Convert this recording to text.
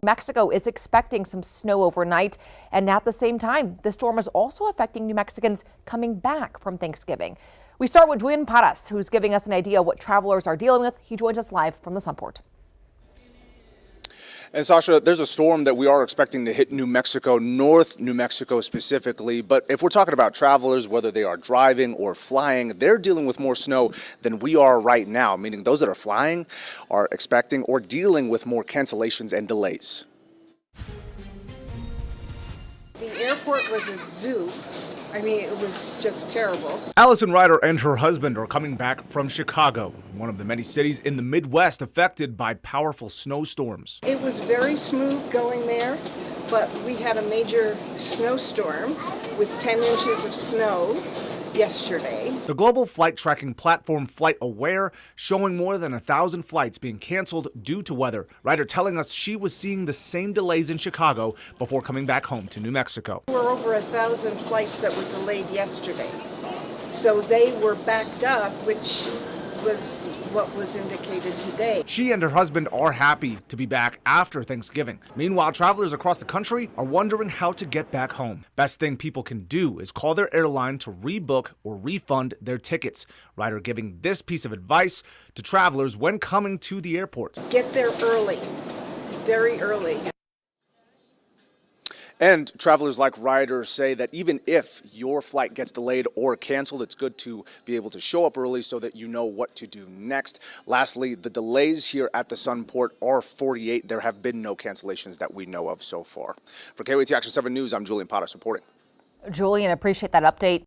New Mexico is expecting some snow overnight, and at the same time, the storm is also affecting New Mexicans coming back from Thanksgiving. We start with Julian Paras, who's giving us an idea of what travelers are dealing with. He joins us live from the Sunport. And Sasha, there's a storm that we are expecting to hit New Mexico, North New Mexico specifically. But if we're talking about travelers, whether they are driving or flying, they're dealing with more snow than we are right now, meaning those that are flying are expecting or dealing with more cancellations and delays. The airport was a zoo. I mean, it was just terrible. Allison Ryder and her husband are coming back from Chicago, one of the many cities in the Midwest affected by powerful snowstorms. It was very smooth going there, but we had a major snowstorm with 10 inches of snow yesterday. The global flight tracking platform FlightAware showing more than 1,000 flights being canceled due to weather. Ryder telling us she was seeing the same delays in Chicago before coming back home to New Mexico. There were over 1,000 flights that were delayed yesterday. So they were backed up, which was what was indicated today. She and her husband are happy to be back after Thanksgiving. Meanwhile, travelers across the country are wondering how to get back home. Best thing people can do is call their airline to rebook or refund their tickets. Ryder giving this piece of advice to travelers when coming to the airport. Get there early, very early. And travelers like Ryder say that even if your flight gets delayed or canceled, it's good to be able to show up early so that you know what to do next. Lastly, the delays here at the Sunport are 48. There have been no cancellations that we know of so far. For KOAT Action 7 News, I'm Julian Paras reporting. Julian, appreciate that update.